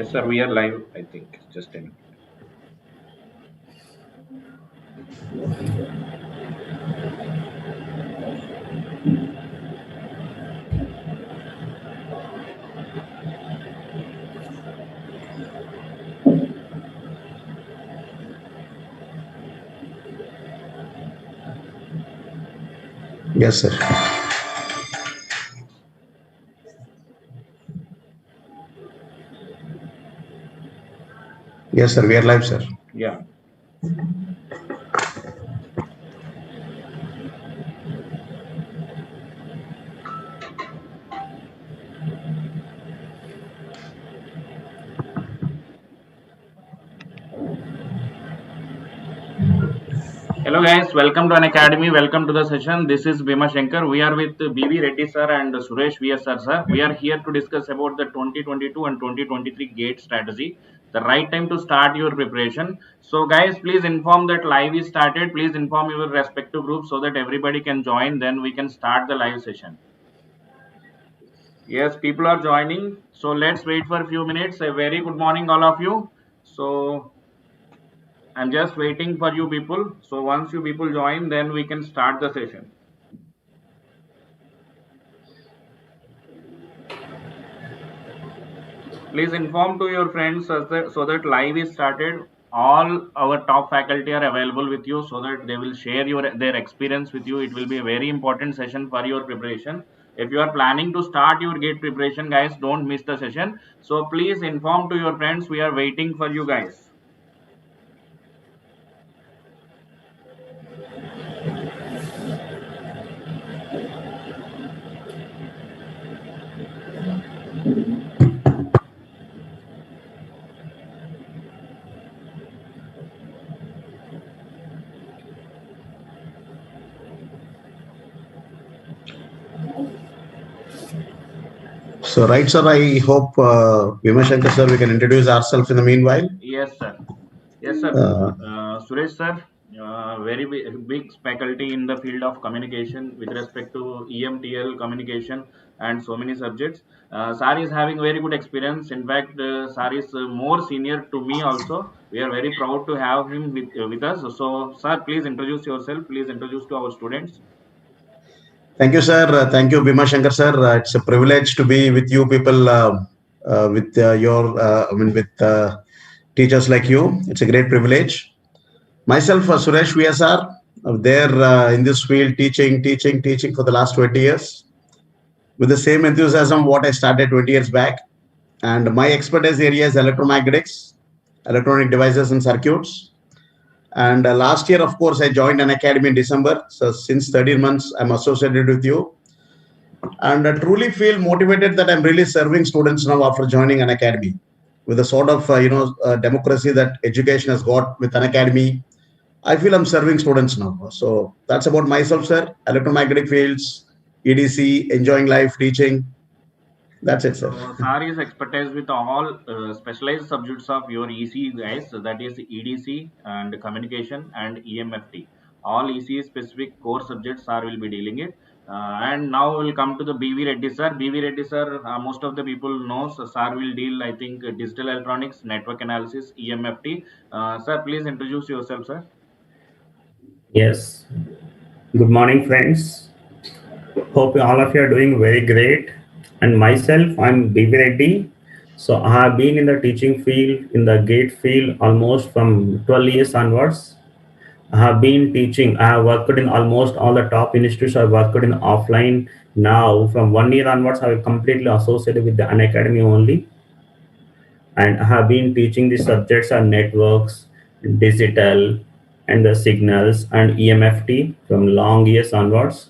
Yes, sir. We are live, I think. Just a minute. Yes, sir. Yes, sir. We are live, sir. Yeah. Hello, guys. Welcome to Unacademy. Welcome to the session. This is Bhima Shankar. We are with BB Reddy Sir and Suresh Sir. We are here to discuss about the 2022 and 2023 GATE strategy. The right time to start your preparation. So, guys, please inform that live is started. Please inform your respective groups so that everybody can join. Then we can start the live session. Yes, people are joining. So let's wait for a few minutes. A very good morning, all of you. So I'm just waiting for you people. So once you people join, then we can start the session. Please inform to your friends so that live is started. All our top faculty are available with you so that they will share their experience with you. It will be a very important session for your preparation. If you are planning to start your gate preparation, guys, don't miss the session. So please inform to your friends. We are waiting for you guys. So, right, sir. I hope Bhima Shankar, sir, we can introduce ourselves in the meanwhile. Yes, sir. Yes, sir. Uh, Suresh sir, very big faculty in the field of communication with respect to EMTL communication and so many subjects. Sir is having very good experience. In fact, Sir is more senior to me also. We are very proud to have him with us. So, sir, please introduce yourself. Please introduce to our students. Thank you, sir. Thank you, Bhima Shankar, sir. It's a privilege to be with you people, with with teachers like you. It's a great privilege. Myself, Suresh VSR, there in this field, teaching for the last 20 years with the same enthusiasm what I started 20 years back. And my expertise area is electromagnetics, electronic devices and circuits. And last year, of course, I joined an academy in December. So since 13 months, I'm associated with you. And I truly feel motivated that I'm really serving students now after joining an academy with the sort of, democracy that education has got with an academy. I feel I'm serving students now. So that's about myself, sir. Electromagnetic fields, EDC, enjoying life, teaching. That's it, sir. So, SAR is expertise with all specialized subjects of your EC guys. So that is EDC and communication and EMFT. All EC specific core subjects SAR will be dealing it. And now we'll come to the BV Reddy sir. BV Reddy sir, most of the people knows SAR will deal, I think, digital electronics, network analysis, EMFT. Sir, please introduce yourself, sir. Yes. Good morning, friends. Hope all of you are doing very great. And myself, I'm B.B. Reddy. So I have been in the teaching field, in the GATE field, almost from 12 years onwards. I have been teaching. I have worked in almost all the top institutes. I worked in offline. Now, from 1 year onwards, I am completely associated with the Unacademy only. And I have been teaching the subjects on networks, digital, and the signals and EMFT from long years onwards.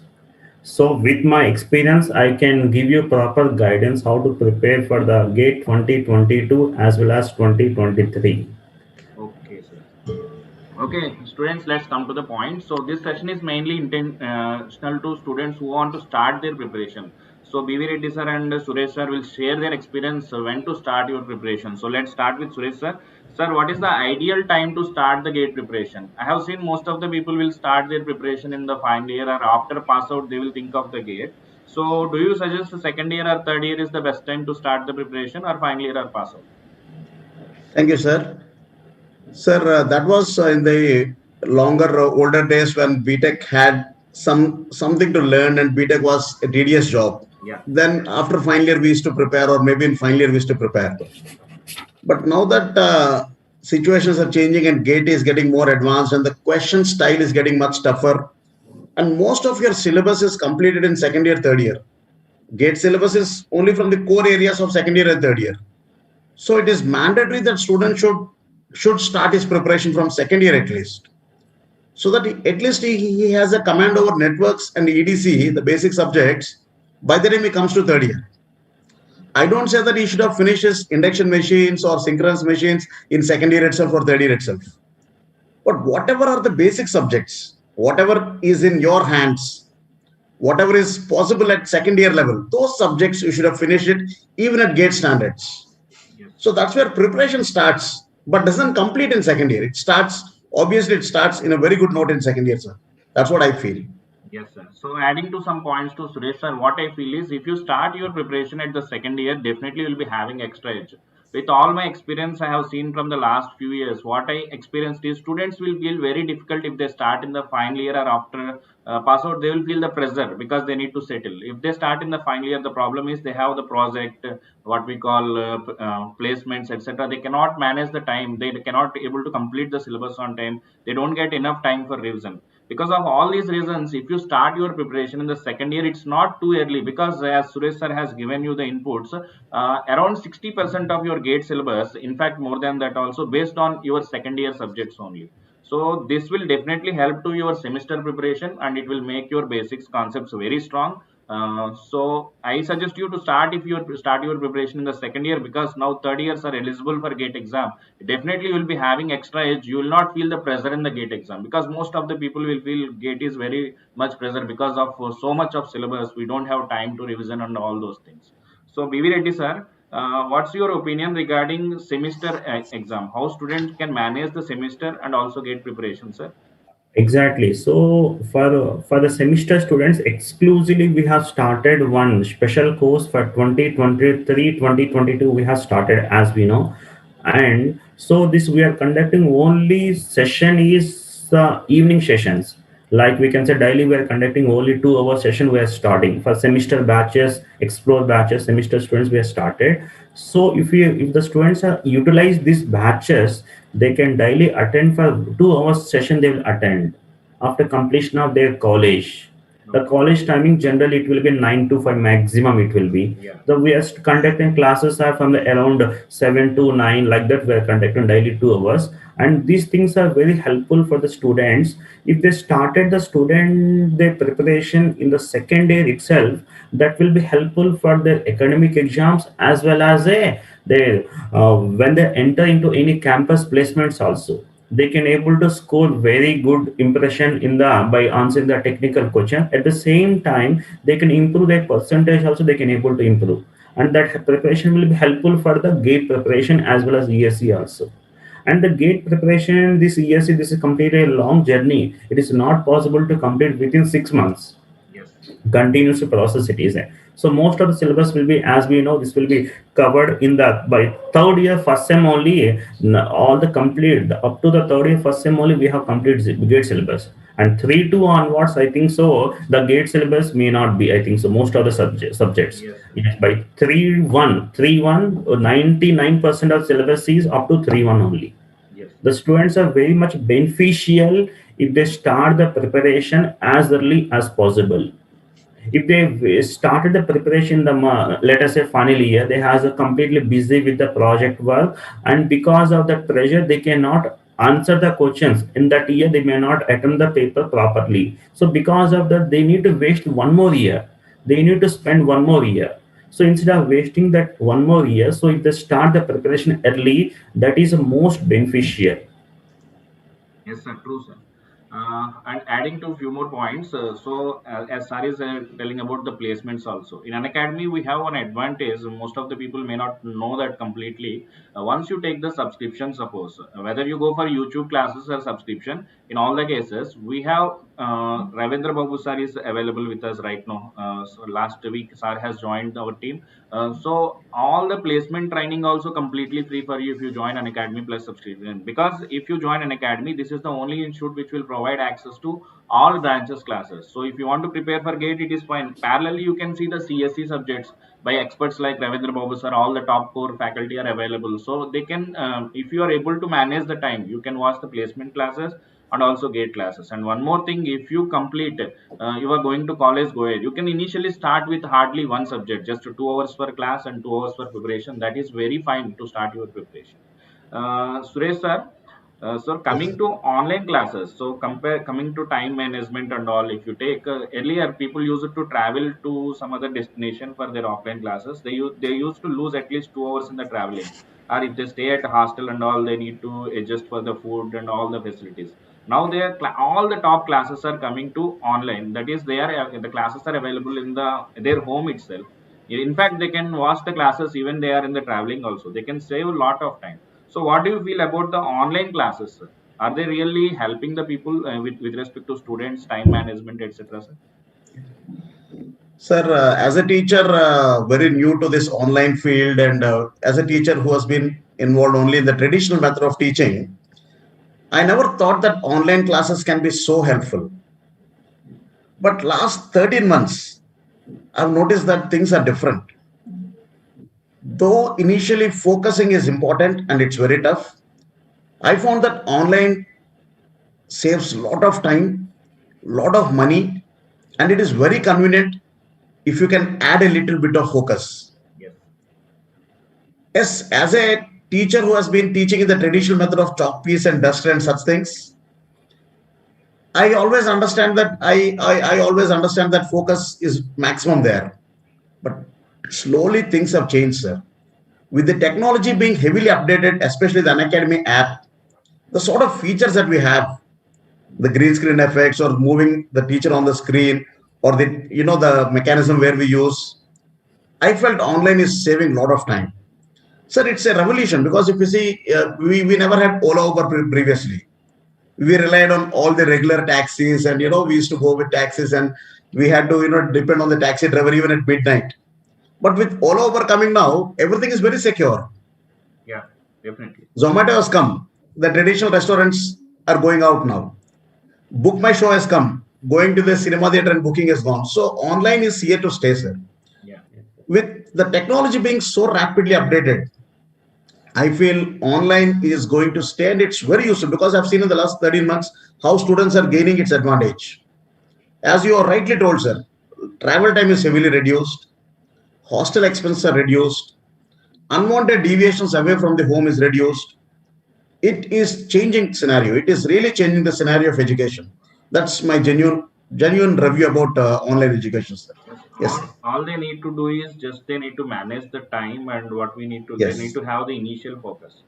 So with my experience, I can give you proper guidance how to prepare for the GATE 2022 as well as 2023. Okay, sir. Okay, students, let's come to the point. So this session is mainly intentional to students who want to start their preparation. So BV Reddy sir and Suresh sir will share their experience when to start your preparation. So let's start with Suresh sir. Sir, what is the ideal time to start the gate preparation? I have seen most of the people will start their preparation in the final year or after pass out they will think of the gate. So do you suggest the second year or third year is the best time to start the preparation or final year or pass out? Thank you, sir. Sir, that was in the longer, older days when BTech had something to learn and BTech was a tedious job. Yeah. Then after final year we used to prepare, or maybe in final year we used to prepare. But now that situations are changing and GATE is getting more advanced and the question style is getting much tougher, and most of your syllabus is completed in second year, third year. GATE syllabus is only from the core areas of second year and third year. So it is mandatory that student should start his preparation from second year at least, so that at least he has a command over networks and EDC, the basic subjects, by the time he comes to third year. I don't say that he should have finished his induction machines or synchronous machines in second year itself or third year itself. But whatever are the basic subjects, whatever is in your hands, whatever is possible at second year level, those subjects you should have finished it even at GATE standards. Yes. So that's where preparation starts, but doesn't complete in second year. It starts, obviously, it starts in a very good note in second year, sir. That's what I feel. Yes, sir. So adding to some points to Suresh sir, what I feel is if you start your preparation at the second year, definitely you'll be having extra edge. With all my experience I have seen from the last few years, what I experienced is students will feel very difficult if they start in the final year or after pass out, they will feel the pressure because they need to settle. If they start in the final year, the problem is they have the project, what we call placements, etc. They cannot manage the time. They cannot able to complete the syllabus on time. They don't get enough time for revision. Because of all these reasons, if you start your preparation in the second year, it's not too early, because as Suresh sir has given you the inputs, around 60% of your GATE syllabus, in fact more than that also, based on your second year subjects only. So this will definitely help to your semester preparation, and it will make your basics concepts very strong. So I suggest you to start, if you start your preparation in the second year, because now third years are eligible for GATE exam. Definitely you will be having extra edge. You will not feel the pressure in the GATE exam, because most of the people will feel GATE is very much pressure because of so much of syllabus. We don't have time to revision and all those things. So BV Reddy sir, what's your opinion regarding semester exam? How students can manage the semester and also GATE preparation, sir? Exactly. So for the semester students exclusively, we have started one special course for 2023 2022. We have started, as we know, and so this we are conducting only session is evening sessions. Like we can say daily, we are conducting only 2 hour session. We are starting for semester batches, explore batches, semester students. We have started. So if the students are utilize these batches, they can daily attend for 2 hours session. They will attend after completion of their college. The Okay. college timing generally it will be 9 to 5 maximum. It will be Yeah. the we are conducting classes are from the around 7 to 9, like that. We are conducting daily 2 hours, and these things are very helpful for the students. If they started the student their preparation in the second year itself, that will be helpful for their academic exams as well as their when they enter into any campus placements also. They can able to score very good impression in the by answering the technical question. At the same time, they can improve their percentage also. They can able to improve, and that preparation will be helpful for the GATE preparation as well as ESE also. And the GATE preparation, this ESE, this is completely a long journey. It is not possible to complete within 6 months. Yes. Continuous process it is. So most of the syllabus will be, as we know, this will be covered in the by third year first sem only. All the complete up to the third year first sem only we have complete GATE syllabus, and 3 2 onwards I think so the GATE syllabus may not be, I think so, most of the subjects. Yes, sir. Yes, by 3 1 99% of syllabus is up to 3 1 only. Yes. The students are very much beneficial if they start the preparation as early as possible. If they started the preparation the let us say final year, they has a completely busy with the project work, and because of that pressure they cannot answer the questions in that year. They may not attempt the paper properly. So because of that they need to waste 1 more year. They need to spend 1 more year. So instead of wasting that 1 more year, so if they start the preparation early, that is most beneficial. Yes, sir. True, sir. And adding to a few more points, as Sar is telling about the placements also. In Unacademy, we have one advantage. Most of the people may not know that completely. Once you take the subscription, suppose whether you go for YouTube classes or subscription, in all the cases, we have Ravindra Babu Sir is available with us right now. So last week, Sir has joined our team. So all the placement training also completely free for you if you join an academy plus subscription, because if you join an academy, this is the only institute which will provide access to all branches classes. So if you want to prepare for gate, it is fine. Parallelly, you can see the CSE subjects by experts like Ravindra Babu sir. All the top core faculty are available, so they can, if you are able to manage the time, you can watch the placement classes and also gate classes. And one more thing, if you complete, you are going to college, go ahead, you can initially start with hardly one subject, just 2 hours per class and 2 hours for preparation. That is very fine to start your preparation. Suresh sir, so coming to online classes, so coming to time management and all, if you take, earlier people used to travel to some other destination for their offline classes. They used to lose at least 2 hours in the traveling, or if they stay at hostel and all, they need to adjust for the food and all the facilities. Now they are all the top classes are coming to online. That is, they are the classes are available in their home itself. In fact, they can watch the classes even they are in the traveling also. They can save a lot of time. So what do you feel about the online classes, sir? Are they really helping the people with respect to students, time management, etc., sir? Sir, as a teacher, very new to this online field, and as a teacher who has been involved only in the traditional method of teaching, I never thought that online classes can be so helpful. But last 13 months, I've noticed that things are different. Though initially focusing is important and it's very tough, I found that online saves a lot of time, lot of money, and it is very convenient if you can add a little bit of focus. Yes. Yes, as a teacher who has been teaching in the traditional method of chalk piece and duster and such things, I always understand that I always understand that focus is maximum there. But slowly things have changed, sir. With the technology being heavily updated, especially the Unacademy app, the sort of features that we have, the green screen effects or moving the teacher on the screen, or the mechanism where we use, I felt online is saving a lot of time. Sir, it's a revolution because if you see, we never had Ola Uber previously. We relied on all the regular taxis, and we used to go with taxis, and we had to depend on the taxi driver even at midnight. But with Ola Uber coming now, everything is very secure. Yeah, definitely. Zomato has come. The traditional restaurants are going out now. Book My Show has come. Going to the cinema theater and booking is gone. So online is here to stay, sir. Yeah. With the technology being so rapidly updated, I feel online is going to stay, and it's very useful because I've seen in the last 13 months how students are gaining its advantage. As you are rightly told, sir, travel time is heavily reduced, hostel expenses are reduced, unwanted deviations away from the home is reduced. It is changing scenario. It is really changing the scenario of education. That's my genuine review about online education, sir. Yes. Yes, All they need to do is just they need to manage the time, and what we need to, they need yes, to have the initial focus.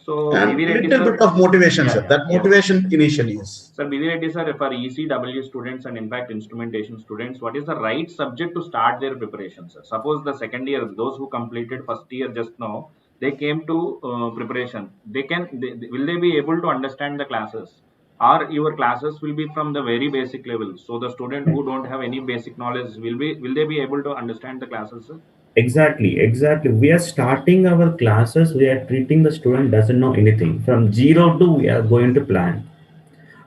So and BB Reddy little sir, bit of motivation, yeah, sir. yeah, That yes. motivation initially is. Sir, BB Reddy sir, for ECW students and in fact instrumentation students, what is the right subject to start their preparation, sir? Suppose the second year, those who completed first year just now, they came to preparation. Will they be able to understand the classes? Or your classes will be from the very basic level. So the student who don't have any basic knowledge will they be able to understand the classes, sir? Exactly, exactly. We are starting our classes. We are treating the student doesn't know anything. From zero to we are going to plan,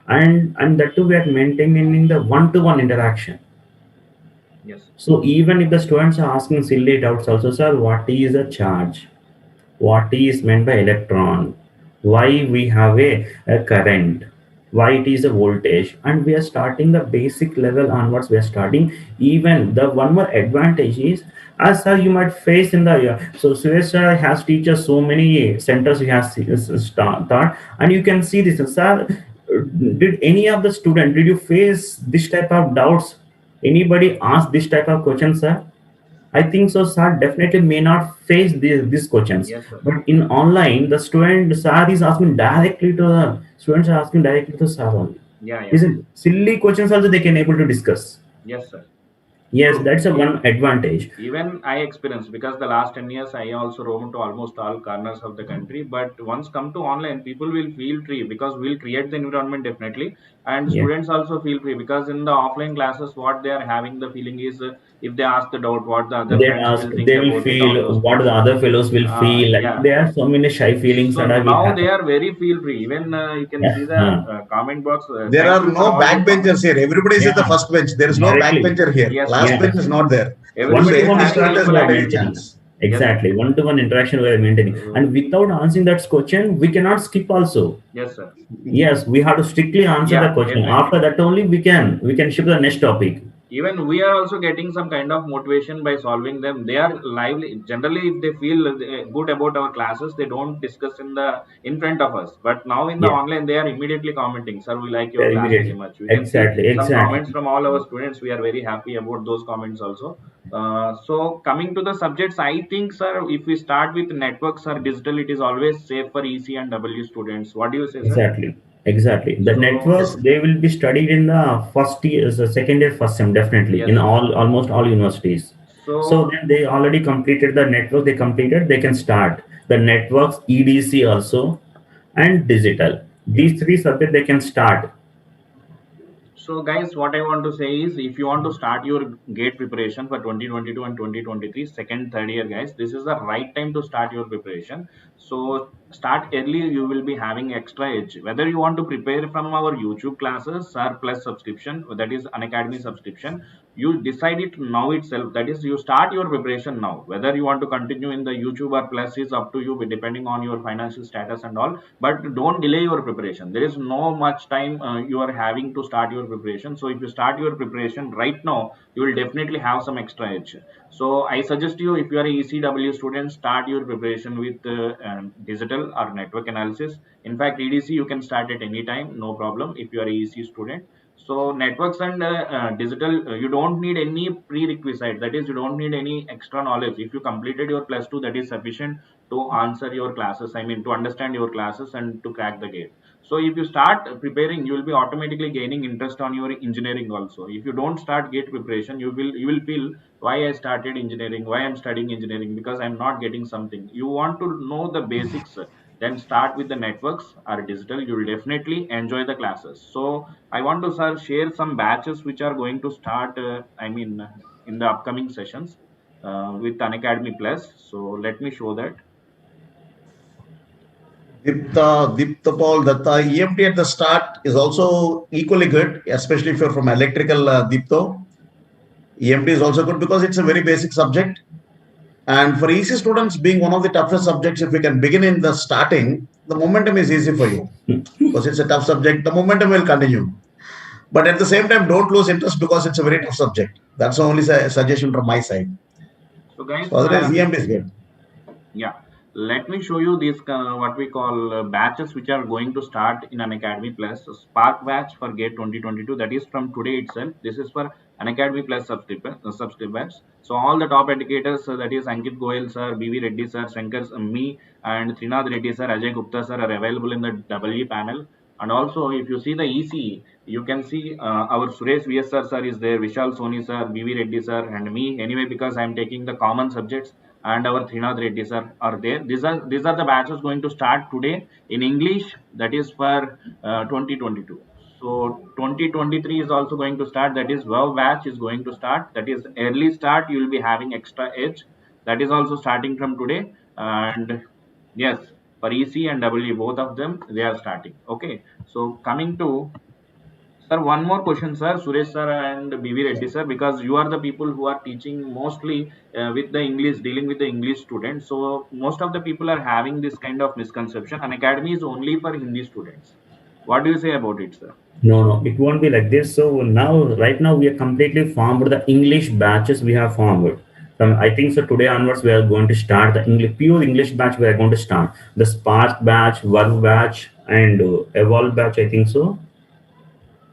and that too we are maintaining the one-to-one interaction. Yes. So even if the students are asking silly doubts, also, sir, what is a charge? What is meant by electron? Why we have a current? Why it is a voltage? And we are starting the basic level onwards. We are starting. Even the one more advantage is, as sir you might face in the so Suresh sir has teachers so many centers he has taught, and you can see this, sir. Did any of the student, did you face this type of doubts? Anybody ask this type of questions, sir? I think so, sir. Definitely may not face these questions. Yes, sir. But in online, the student sir is asking directly to the students are asking directly to sir only. Yeah, yeah. Isn't silly questions also they can able to discuss. Yes, sir. Yes, True. that's a one advantage. Even I experienced, because the last 10 years I also roam to almost all corners of the country. But once come to online, people will feel free because we'll create the environment definitely, and Yeah, students also feel free because in the offline classes, what they are having the feeling is, if they ask the doubt, what the other they friends ask, will think they will about it, all feel those what things. the other fellows will feel like. Yeah. There are so many shy feelings So that I will now have. they are very feel free. Even you can Yeah, see the comment box. There Thank are you for no all good backbenchers comments. here. Everybody is at the yeah, first bench. There is no directly. backbencher here. Yes, sir. Last Yeah, bench is not there. Once Everybody is anyone having starts equal without any access. maintaining. chance. Yes, sir. Exactly, one-to-one interaction we are maintaining, Uh, and without answering that question, we cannot skip also. yes, sir. Yes, we have to strictly answer the Yeah, question. definitely. After that only we can shift the next topic. Even we are also getting some kind of motivation by solving them. They are lively. Generally, if they feel good about our classes, they don't discuss in front of us. But now in the Yeah, online, they are immediately commenting, "Sir, we like your very class very immediately. much." We can see Exactly, some comments exactly, from all our students. We are very happy about those comments also. So coming to the subjects, I think, sir, if we start with networks or digital, it is always safe for EC and W students. What do you say, sir? exactly, exactly. The So networks Yes. they will be studied in the first year, the second year, first sem, definitely yes, in sir. almost all universities. So So then they already completed the network. They completed. They can start the networks, EDC also, and digital. yeah. These three subjects they can start. So, guys, what I want to say is, if you want to start your GATE preparation for 2022 and 2023, second, third year, guys, this is the right time to start your preparation. So, start early, you will be having extra edge. Whether you want to prepare from our YouTube classes or plus subscription, that is Unacademy subscription, you decide it now itself. That is, you start your preparation now. Whether you want to continue in the YouTube or plus is up to you, depending on your financial status and all, but don't delay your preparation. There is no much time you are having to start your preparation. So if you start your preparation right now, you will definitely have some extra edge. So I suggest you, if you are a ECW student, start your preparation with digital or network analysis. In fact, EDC you can start at any time, no problem, if you are a EC student. So networks and digital, you don't need any prerequisite, that is, you don't need any extra knowledge. If you completed your plus 2, that is sufficient to answer your classes, I mean to understand your classes and to crack the gate. So if you start preparing, you will be automatically gaining interest on your engineering also. If you don't start gate preparation, you will feel, why I started engineering, why I'm studying engineering, because I'm not getting something. You want to know the basics, then start with the networks or digital. You will definitely enjoy the classes. So I want to, sir, share some batches which are going to start, in the upcoming sessions with Unacademy Plus. So let me show that. Diptapal, that the EMT at the start is also equally good, especially if you're from electrical Dipto. EMT is also good because it's a very basic subject. And for EC students, being one of the toughest subjects, if we can begin in the starting, the momentum is easy for you because it's a tough subject. The momentum will continue. But at the same time, don't lose interest because it's a very tough subject. That's the only suggestion from my side. So guys, So otherwise, EMT is good. yeah, let me show you these what we call batches which are going to start in Unacademy Plus. So Spark batch for GATE 2022, that is from today itself. This is for Unacademy Plus subscribers. So all the top educators, that is Ankit Goel sir, BV Reddy sir, Shankar, me, and Trinath Reddy sir, Ajay Gupta sir are available in the WE panel. And also, if you see the EC, you can see our Suresh sir is there, Vishal Soni sir, BV Reddy sir, and me. Anyway, because I am taking the common subjects, and our Trinath Reddy sir are there. These are the batches going to start today in English. That is for 2022. So 2023 is also going to start. That is Wow batch is going to start. That is early start. You will be having extra edge. That is also starting from today. And yes, for EC and W, both of them, they are starting. Okay. So coming to, sir, one more question, sir, Suresh sir and BV Reddy sir, because you are the people who are teaching mostly with the English, dealing with the English students. So most of the people are having this kind of misconception. An academy is only for Hindi students. What do you say about it, sir? No, no, it won't be like this. So now, right now, we are completely formed the English batches we have formed. From I think so today onwards, we are going to start the English pure English batch. We are going to start the Spark batch, Verb batch, and Evolve batch. I think so.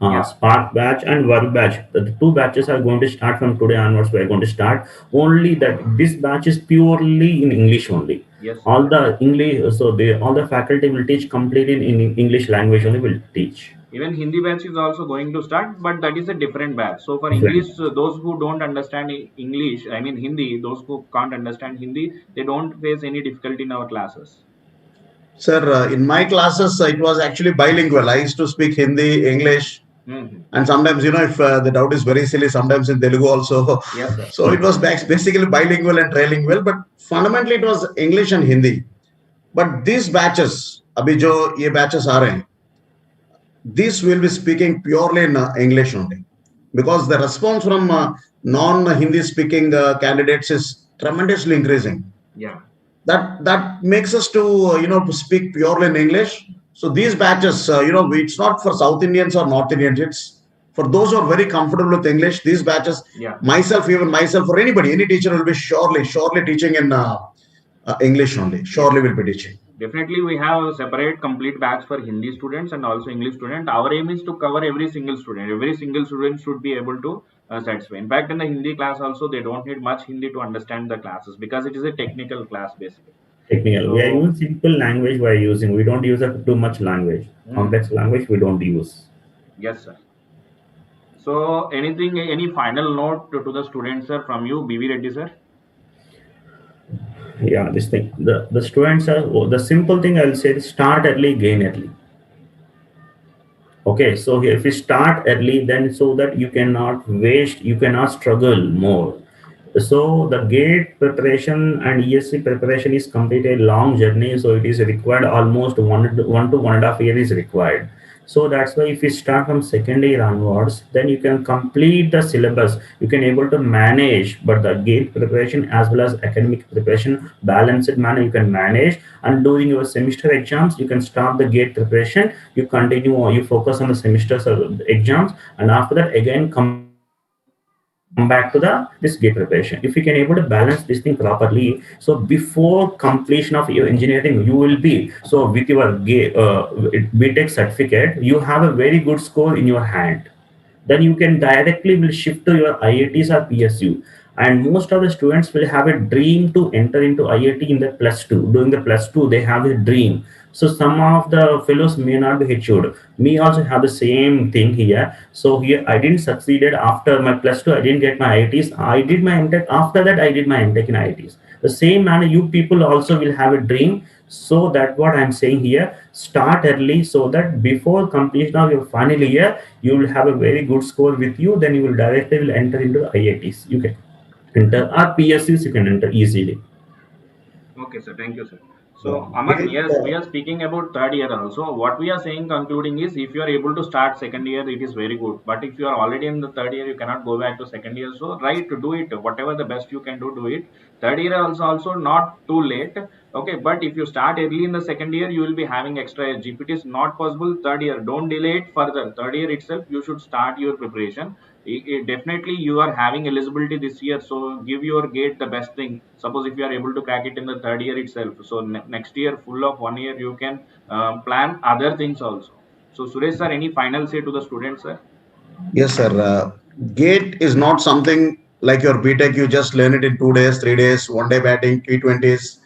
Yeah. Spark batch and Verb batch. The two batches are going to start from today onwards. We are going to start only that this batch is purely in English only. Yes, sir. All the English, so all the faculty will teach completely in English language only will teach. Even Hindi batch is also going to start, but that is a different batch. So for Different. English, those who don't understand English, I mean Hindi, those who can't understand Hindi, they don't face any difficulty in our classes. Sir, in my classes, it was actually bilingual. I used to speak Hindi, English, Hmm. and sometimes, if the doubt is very silly, sometimes in Telugu also. Yes, sir. So it was basically bilingual and trilingual, but fundamentally it was English and Hindi. But these batches, abhi jo ye batches are rahe, these will be speaking purely in English only, because the response from non-Hindi speaking candidates is tremendously increasing. Yeah. That makes us to to speak purely in English. So these batches, it's not for South Indians or North Indians. It's for those who are very comfortable with English. These batches, Yeah. myself, even myself, or anybody, any teacher will be surely teaching in English only. Surely will be teaching. Definitely, we have a separate complete batch for Hindi students and also English student. Our aim is to cover every single student. Every single student should be able to satisfy. In fact, in the Hindi class also, they don't need much Hindi to understand the classes because it is a technical class basically. Technical. We are So, using simple language. We are using. We don't use too much language. Complex language we don't use. yes, sir. So, anything, any final note to the students, sir, from you, BV Reddy, sir? Yeah, this thing. The students are the simple thing. I'll say: start early, gain early. Okay, so if you start early, then so that you cannot waste, you cannot struggle more. So the gate preparation and ESC preparation is completely a long journey. So it is required almost 1 to 1.5 years is required. So that's why if you start from second year onwards, then you can complete the syllabus. You can able to manage, but the gate preparation as well as academic preparation, balanced manner you can manage. And during your semester exams, you can start the gate preparation. You continue or you focus on the semester exams, and after that again come back to the this gate preparation. If you can able to balance this thing properly, so before completion of your engineering, you will be so with your BTech certificate, you have a very good score in your hand. Then you can directly will shift to your IITs or PSU. And most of the students will have a dream to enter into IIT in the plus two. During the plus two, they have a dream. So some of the fellows may not be HO'd. Me also have the same thing here. So here I didn't succeeded after my plus two. I didn't get my IITs. I did my MTech. After that, I did my MTech in IITs. The same manner, you people also will have a dream. So that what I'm saying here. Start early so that before completion of your final year, you will have a very good score with you. Then you will directly will enter into the IITs. You can enter or PSUs. You can enter easily. Okay, sir. Thank you, sir. Yeah. So, Aman, yes, we are speaking about third year also. What we are saying, concluding is if you are able to start second year, it is very good. But if you are already in the third year, you cannot go back to second year. So, right, to do it. Whatever the best you can do, do it. Third year also not too late. Okay, but if you start early in the second year, you will be having extra years. If it is not possible, third year, don't delay it further. Third year itself, you should start your preparation. Definitely you are having eligibility this year, so give your gate the best thing. Suppose if you are able to crack it in the third year itself, so next year full of 1 year you can plan other things also. So Suresh sir, any final say to the students, sir? Yes, sir. Gate is not something like your BTech. You just learn it in 2 days, 3 days, one day batting, T20s.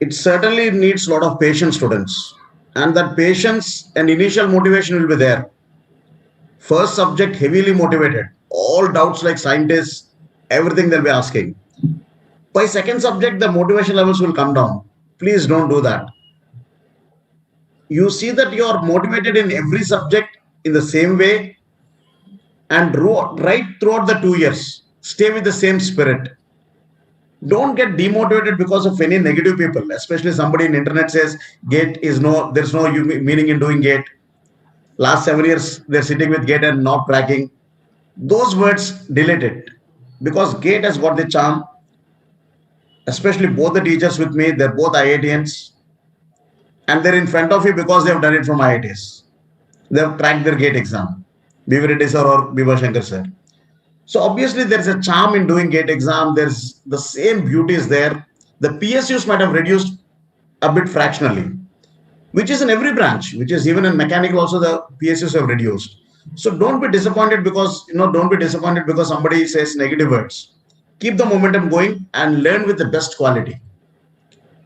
It certainly needs a lot of patience, students. And that patience and initial motivation will be there. First subject, heavily motivated. All doubts like scientists, everything they'll be asking. By second subject, the motivation levels will come down. Please don't do that. You see that you are motivated in every subject in the same way, and right throughout the 2 years, stay with the same spirit. Don't get demotivated because of any negative people, especially somebody in internet says gate is no, there's no meaning in doing gate. Last 7 years they're sitting with gate and not cracking. Those words, delete it, because gate has got the charm. Especially both the teachers with me, they're both IITians, and they're in front of you because they've done it from IITs. They've cracked their gate exam. Bivi Reddy Sir or Biva Shankar Sir. So obviously there's a charm in doing gate exam. There's the same beauty is there. The PSUs might have reduced a bit fractionally, which is in every branch, which is even in mechanical also the PSUs have reduced. So don't be disappointed because somebody says negative words. Keep the momentum going and learn with the best quality.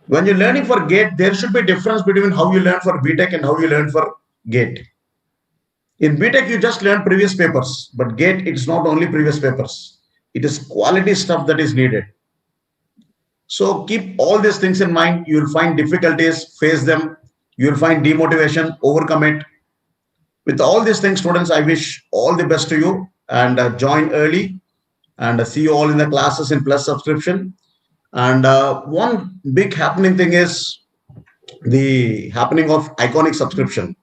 When you're learning for gate, there should be a difference between how you learn for BTech and how you learn for gate. In BTech, you just learn previous papers, but GATE, it's not only previous papers. It is quality stuff that is needed. So keep all these things in mind. You'll find difficulties, face them. You'll find demotivation, overcome it. With all these things, students, I wish all the best to you and join early and see you all in the classes in Plus subscription. And one big happening thing is the happening of iconic subscription.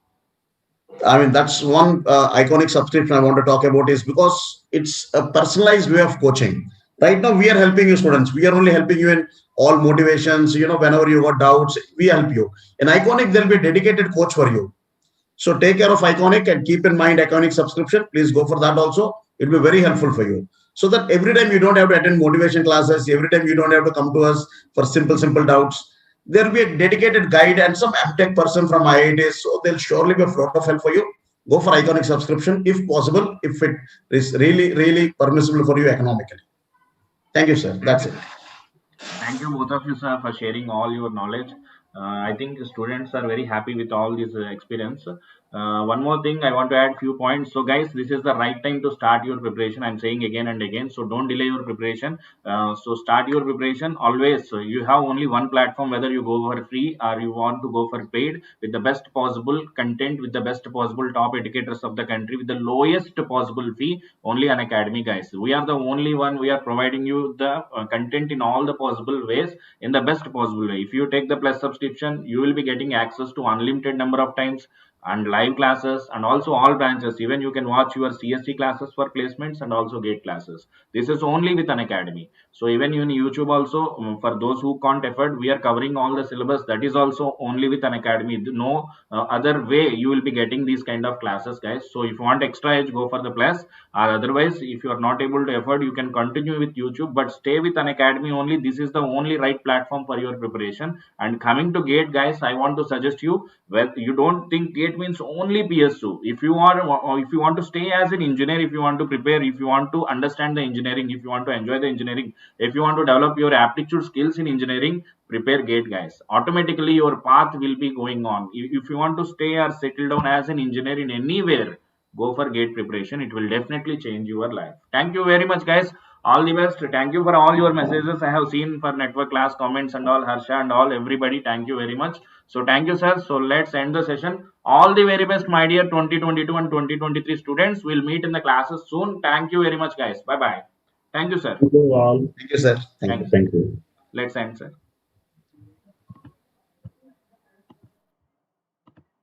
I mean, that's one iconic subscription I want to talk about is because it's a personalized way of coaching. Right now, we are helping you, students. We are only helping you in all motivations. Whenever you got doubts, we help you. In iconic, there'll be a dedicated coach for you. So take care of iconic and keep in mind iconic subscription. Please go for that also. It will be very helpful for you. So that every time you don't have to attend motivation classes, every time you don't have to come to us for simple doubts, there will be a dedicated guide and some AppTech person from IITs. So there'll surely be a lot of help for you. Go for iconic subscription if possible, if it is really permissible for you economically. Thank you, sir. That's it. Thank you both of you, sir, for sharing all your knowledge. I think students are very happy with all this experience. One more thing, I want to add few points. So, guys, this is the right time to start your preparation. I'm saying again and again. So, don't delay your preparation. So, start your preparation always. You have only one platform, whether you go for free or you want to go for paid, with the best possible content, with the best possible top educators of the country, with the lowest possible fee. Only Unacademy, guys. We are the only one. We are providing you the content in all the possible ways, in the best possible way. If you take the Plus subscription, you will be getting access to unlimited number of times and live classes, and also all branches. Even you can watch your CSC classes for placements and also GATE classes. This is only with Unacademy. So even in YouTube also, for those who can't afford, we are covering all the syllabus. That is also only with Unacademy. No other way you will be getting these kind of classes, guys. So if you want extra edge, go for the Plus. Or otherwise, if you are not able to afford, you can continue with YouTube, but stay with Unacademy only. This is the only right platform for your preparation. And coming to GATE, guys, I want to suggest you, well, you don't think GATE means only PSU. If you want to stay as an engineer, if you want to prepare, if you want to understand the engineering, if you want to enjoy the engineering, if you want to develop your aptitude skills in engineering, prepare GATE, guys. Automatically your path will be going on. If you want to stay or settle down as an engineer in anywhere, go for GATE preparation. It will definitely change your life. Thank you very much, guys. All the best. Thank you for all your messages. I have seen for network class comments and all, Harsha and all, everybody. Thank you very much. So thank you, sir. So let's end the session. All the very best, my dear 2022 and 2023 students. We'll meet in the classes soon. Thank you very much, guys. Bye bye. Thank you, sir. Thank you all. Thank you, sir. Thank you. Thank you. Let's end, sir.